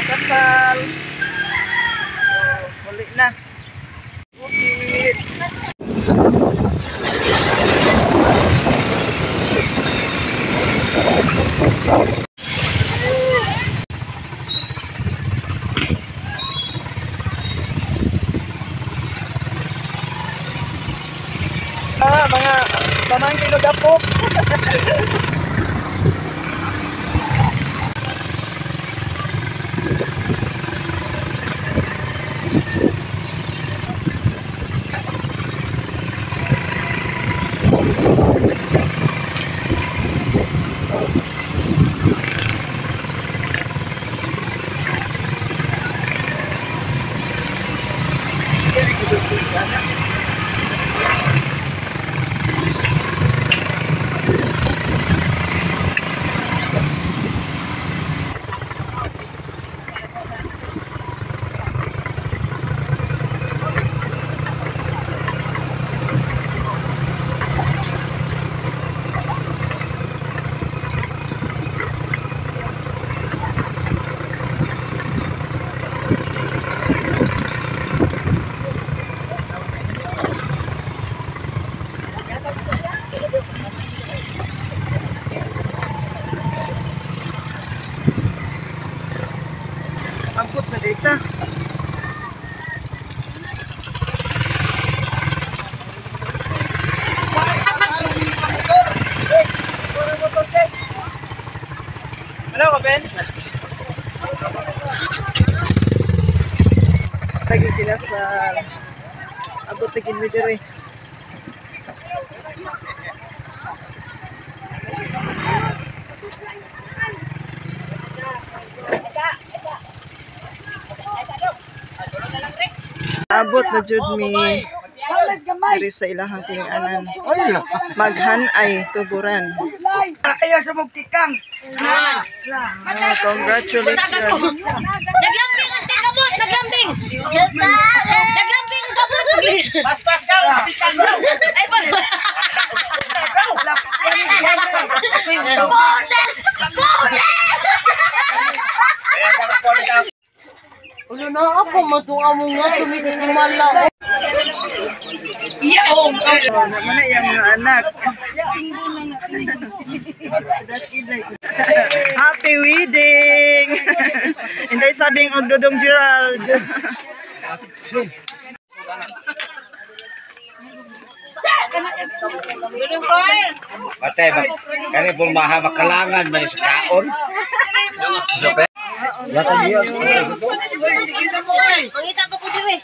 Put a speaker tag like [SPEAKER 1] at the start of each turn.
[SPEAKER 1] kasal. Huli na. Bukid. Mga pamangkin o dapok. Angkut na dito. Ano ka, Ben? Lagi sila sa abot na ginwidere. Abot na jud mi diri sa ilahang tinganan. Maghanay tuburan.
[SPEAKER 2] Ayaw sa mong kikang.
[SPEAKER 1] Congratulations.
[SPEAKER 3] Naglambing ang tingabot, naglambing. Naglambing ang kabot.
[SPEAKER 2] Pas ka, bisan mo.
[SPEAKER 3] Ay, pag... Ulo na ako, matunga mo nga, tumisisimala.
[SPEAKER 1] Mana yang mga anak. Happy wedding. Hindi sabing og Dodong Gerald.
[SPEAKER 4] Patay ba? Kani pun maha makalangan man sa kaon. Lata niya.
[SPEAKER 3] Pangita pa po dire.